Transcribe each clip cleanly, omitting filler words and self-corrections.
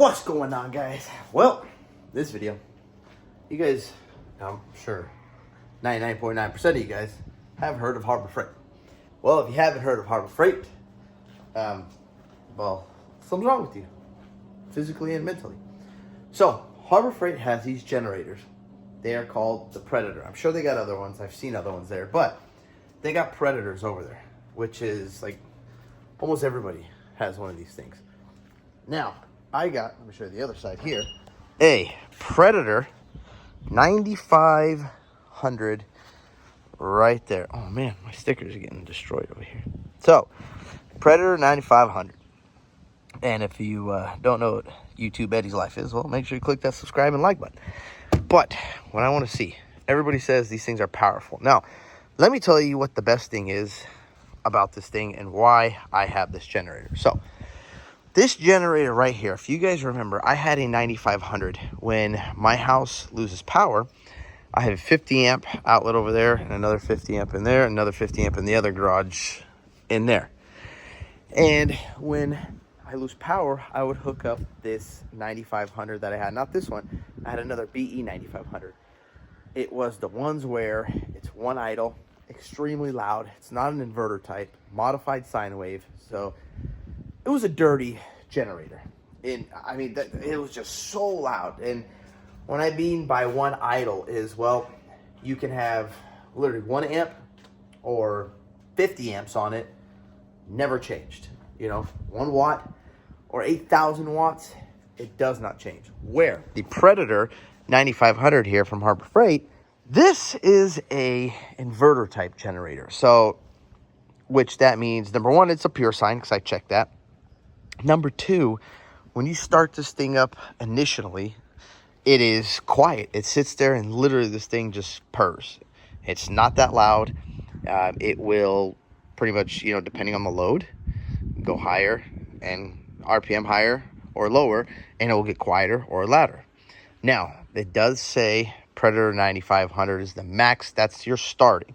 What's going on, guys? Well, this video, you guys, I'm sure 99.9% of you guys have heard of Harbor Freight. Well, if you haven't heard of Harbor Freight, well, something's wrong with you, physically and mentally. So, Harbor Freight has these generators. They are called the Predator. I'm sure they got other ones. I've seen other ones there, but they got Predators over there, which is like almost everybody has one of these things. Now, let me show you the other side here, a Predator 9500 right there. Oh man, my stickers are getting destroyed over here. So, Predator 9500. And if you don't know what YouTube Eddie's life is, well, make sure you click that subscribe and like button. But what I want to see, everybody says these things are powerful. Now, let me tell you what the best thing is about this thing and why I have this generator. So, this generator right here, if you guys remember, I had a 9500. When my house loses power, I have a 50 amp outlet over there and another 50 amp in there, another 50 amp in the other garage in there. And when I lose power, I would hook up this 9500 that I had. Not this one. I had another BE 9500. It was the ones where it's one idle, extremely loud. It's not an inverter type, modified sine wave. So it was a dirty generator. And I mean, it was just so loud. And what I mean by one idle is, well, you can have literally 1 amp or 50 amps on it, never changed. You know, 1 watt or 8,000 watts, it does not change. Where the Predator 9500 here from Harbor Freight, this is a inverter type generator. So, which that means, number one, it's a pure sine because I checked that. Number two, when you start this thing up initially, it is quiet. It sits there and literally this thing just purrs. It's not that loud. It will pretty much, you know, depending on the load, go higher and RPM higher or lower, and it will get quieter or louder. Now, it does say Predator 9500 is the max. That's your starting.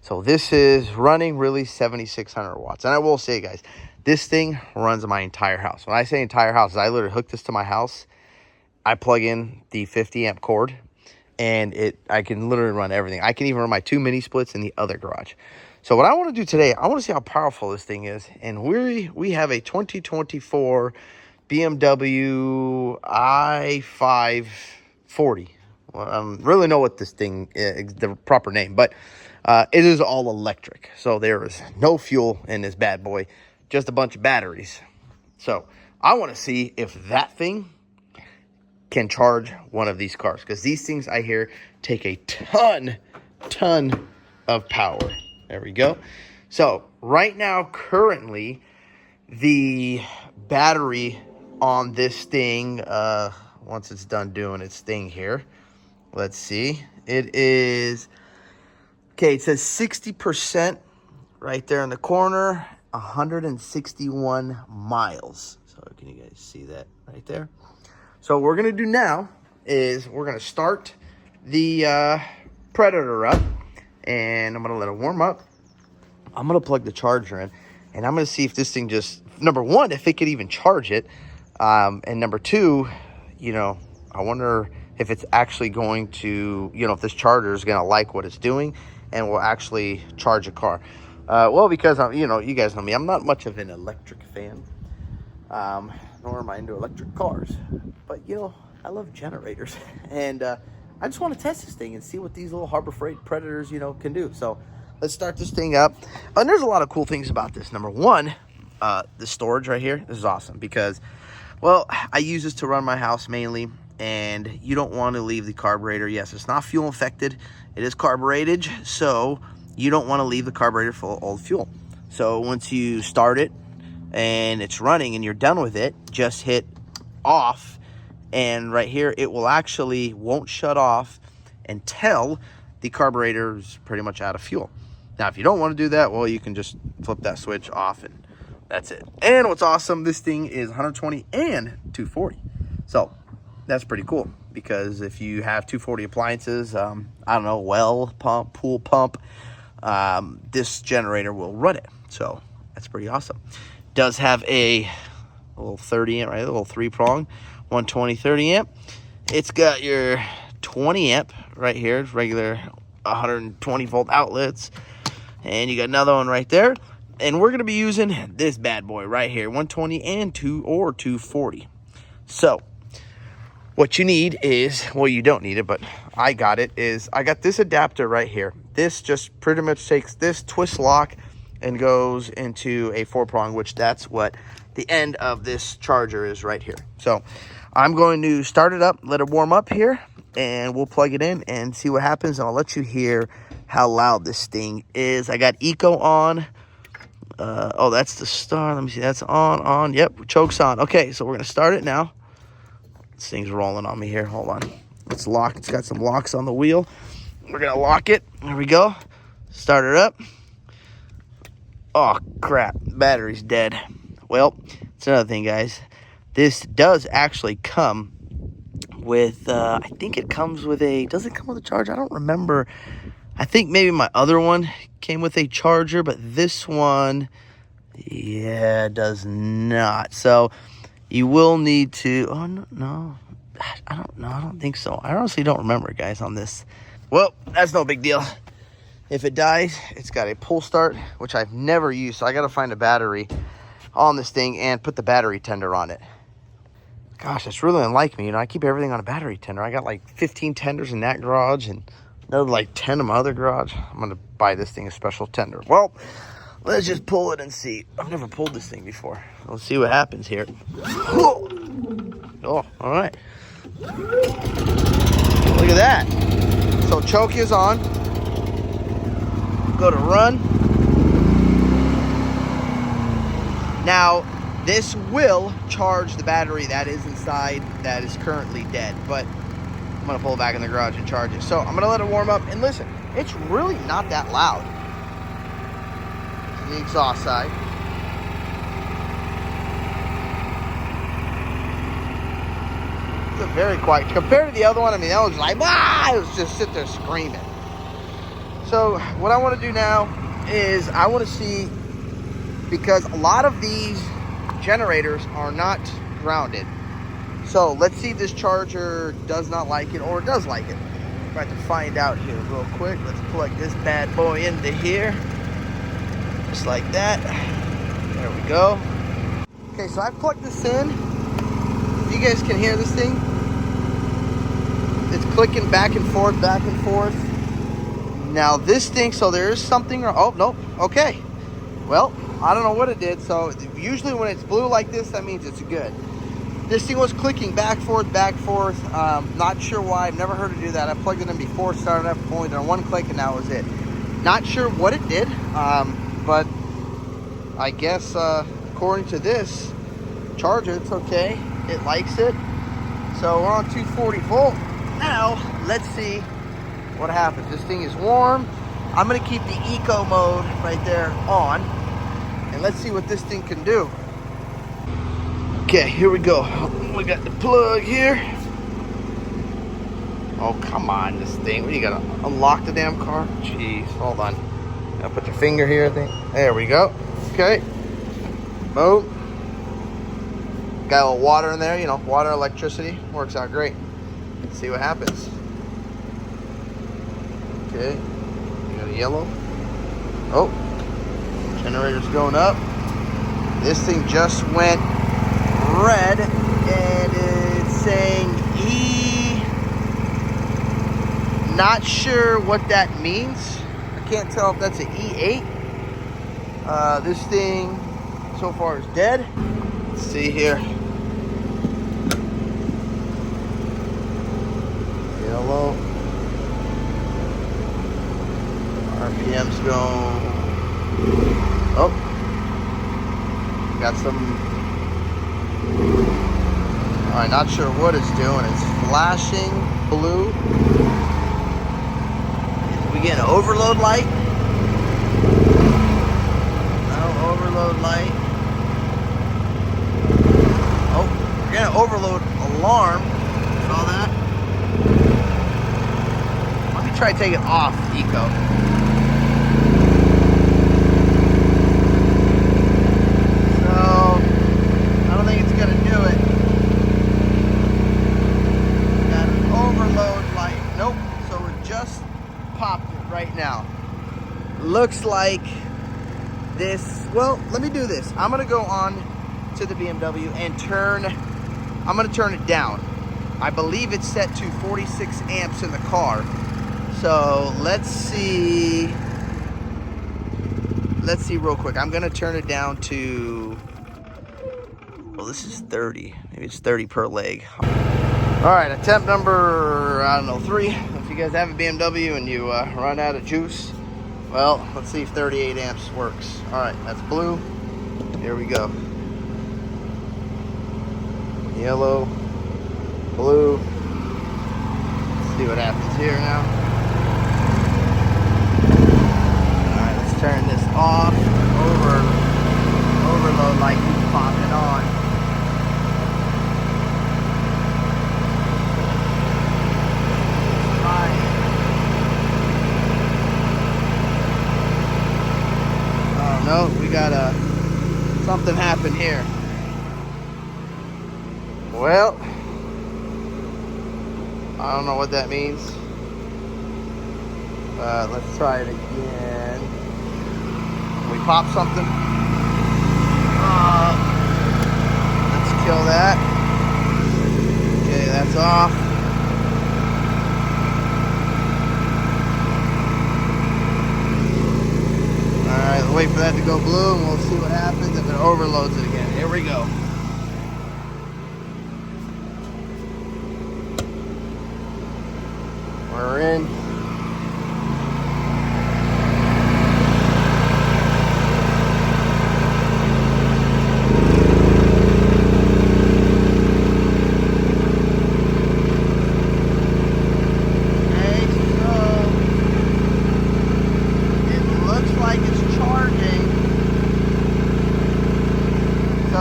So this is running really 7,600 watts. And I will say, guys, this thing runs my entire house. When I say entire house, I literally hook this to my house. I plug in the 50 amp cord, and I can literally run everything. I can even run my 2 mini splits in the other garage. So what I want to do today, I want to see how powerful this thing is. And we have a 2024 BMW i540. Well, I don't really know what this thing is, the proper name, but it is all electric. So there is no fuel in this bad boy, just a bunch of batteries. So I want to see if that thing can charge one of these cars, because these things I hear take a ton of power. There we go. So right now, currently, the battery on this thing, once it's done doing its thing here, let's see. It is, okay, it says 60% right there in the corner, 161 miles. So can you guys see that right there? So what we're going to do now is we're going to start the Predator up, and I'm going to let it warm up. I'm going to plug the charger in, and I'm going to see if this thing just, number one, if it could even charge it. And number two, you know, I wonder if it's actually going to, you know, if this charger is going to like what it's doing and will actually charge a car. Well, because, you know, you guys know me, I'm not much of an electric fan, nor am I into electric cars. But, you know, I love generators. And I just want to test this thing and see what these little Harbor Freight Predators, you know, can do. So let's start this thing up. And there's a lot of cool things about this. Number one, the storage right here. This is awesome because, well, I use this to run my house mainly. And you don't want to leave the carburetor. Yes, it's not fuel infected. It is carbureted. So you don't want to leave the carburetor full of old fuel. So once you start it and it's running and you're done with it, just hit off. And right here, it will actually won't shut off until the carburetor is pretty much out of fuel. Now, if you don't want to do that, well, you can just flip that switch off and that's it. And what's awesome, this thing is 120 and 240. So that's pretty cool because if you have 240 appliances, I don't know, well pump, pool pump, this generator will run it. So that's pretty awesome. Does have a little 30 amp, right? A little 3-prong. 120, 30 amp. It's got your 20 amp right here. It's regular 120 volt outlets. And you got another one right there. And we're going to be using this bad boy right here, 120 and 240. So what you need is, well, you don't need it, but I got it, is I got this adapter right here. This just pretty much takes this twist lock and goes into a 4-prong, which that's what the end of this charger is right here. So I'm going to start it up, let it warm up here, and we'll plug it in and see what happens. And I'll let you hear how loud this thing is. I got eco on. Oh, that's the start. Let me see. That's on. Yep, choke's on. Okay, so we're going to start it now. This thing's rolling on me here. Hold on. It's locked. It's got some locks on the wheel. We're going to lock it. There we go. Start it up. Oh, crap. Battery's dead. Well, it's another thing, guys. This does actually come with, I think it comes with a, does it come with a charger? I don't remember. I think maybe my other one came with a charger, but this one, yeah, does not. So you will need to, oh, no, I don't know. I don't think so. I honestly don't remember, guys, on this. Well, that's no big deal. If it dies, it's got a pull start, which I've never used. So I got to find a battery on this thing and put the battery tender on it. Gosh, that's really unlike me. You know, I keep everything on a battery tender. I got like 15 tenders in that garage and another like 10 in my other garage. I'm going to buy this thing a special tender. Well, let's just pull it and see. I've never pulled this thing before. Let's see what happens here. Oh, all right. Look at that. So choke is on. Go to run. Now, this will charge the battery that is inside that is currently dead, but I'm going to pull it back in the garage and charge it. So I'm going to let it warm up. And listen, it's really not that loud. The exhaust side. It's a very quiet. Compared to the other one, I mean, that was like, ah! It was just sit there screaming. So what I want to do now is I want to see, because a lot of these generators are not grounded. So let's see if this charger does not like it or does like it. We're about to find out here real quick. Let's plug this bad boy into here. Just like that. There we go. Okay, so I plugged this in. You guys can hear this thing. It's clicking back and forth, back and forth. Now this thing, so there is something, oh, nope, okay. Well, I don't know what it did. So usually when it's blue like this, that means it's good. This thing was clicking back, forth, back, forth. Not sure why. I've never heard it do that. I plugged it in before, started up, only done one click, and that was it. Not sure what it did, but I guess according to this charger, it's okay. It likes it. So we're on 240 volt. Now, let's see what happens. This thing is warm. I'm going to keep the eco mode right there on. And let's see what this thing can do. Okay, here we go. We got the plug here. Oh, come on, this thing. What, you gotta unlock the damn car? Jeez, hold on. Gotta put your finger here, I think. There we go. Okay. Boom. Got a little water in there, you know, water, electricity. Works out great. Let's see what happens. Okay. You got a yellow. Oh. Generator's going up. This thing just went red and it's saying E. Not sure what that means. I can't tell if that's an E8. This thing so far is dead. Let's see here. Yellow. RPM's going. Oh. Got some. Alright, not sure what it's doing. It's flashing blue. We get an overload light. No overload light. Oh, we're getting an overload alarm. Saw that? Let me try to take it off eco. So, I don't think it's gonna do it. looks like this. Well, let me do this. I'm gonna go on to the BMW and I'm gonna turn it down. I believe it's set to 46 amps in the car. So let's see real quick. I'm gonna turn it down to, well, this is 30. Maybe it's 30 per leg. All right, attempt number, I don't know, 3. If you guys have a BMW and you run out of juice, well, let's see if 38 amps works. All right, that's blue. Here we go. Yellow, blue. Let's see what happens here now. All right, let's turn this off. Overload like he's popping on. No, we got something happen here. Well, I don't know what that means. Let's try it again. We pop something. Let's kill that. Okay, that's off. Alright, wait for that to go blue and we'll see what happens if it overloads it again. Here we go. We're in.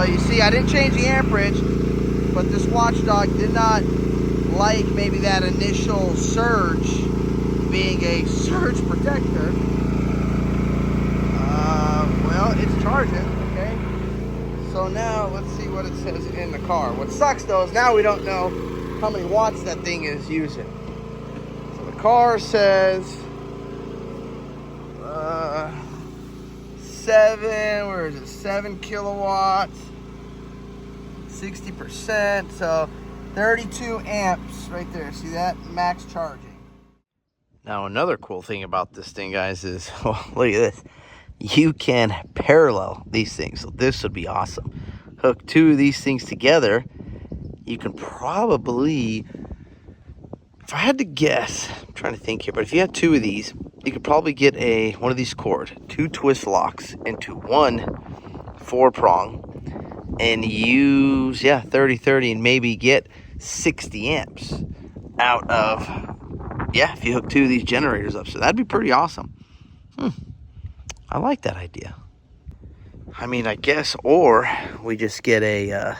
You see, I didn't change the amperage, but this watchdog did not like maybe that initial surge being a surge protector. Well, it's charging, okay? So now let's see what it says in the car. What sucks though is now we don't know how many watts that thing is using. So the car says 7 kilowatts, 60%, so 32 amps right there. See that? Max charging. Now another cool thing about this thing, guys, is, oh, look at this. You can parallel these things. So this would be awesome. Hook 2 of these things together. You can probably, if I had to guess, I'm trying to think here, but if you had 2 of these, you could probably get one of these cord, 2 twist locks into one 4-prong and use, 30-30 and maybe get 60 amps out of, if you hook 2 of these generators up. So that'd be pretty awesome. I like that idea. I mean, I guess, or we just get a,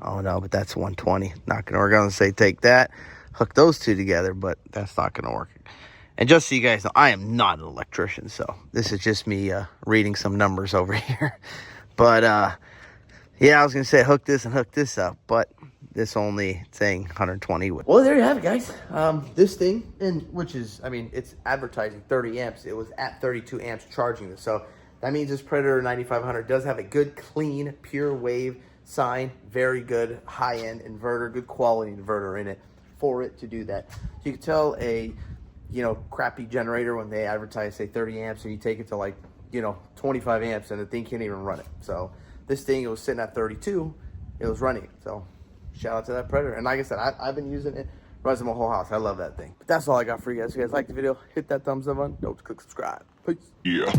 oh no, but that's 120. Not gonna work. I'm gonna say take that, hook those 2 together, but that's not gonna work. And just so you guys know, I am not an electrician, so this is just me reading some numbers over here. But yeah, I was gonna say hook this and hook this up, but this only thing 120 would. Well, there you have it, guys. This thing, and which is, I mean, it's advertising 30 amps. It was at 32 amps charging this, so that means this Predator 9500 does have a good, clean, pure wave sine, very good high-end inverter, good quality inverter in it for it to do that. So you can tell a, crappy generator when they advertise, say 30 amps, and you take it to like, 25 amps and the thing can't even run it. So this thing, it was sitting at 32, it was running. So shout out to that Predator. And like I said, I've been using it, runs in my whole house. I love that thing. But that's all I got for you guys. If you guys like the video, hit that thumbs up button. Don't click subscribe. Peace. Yeah.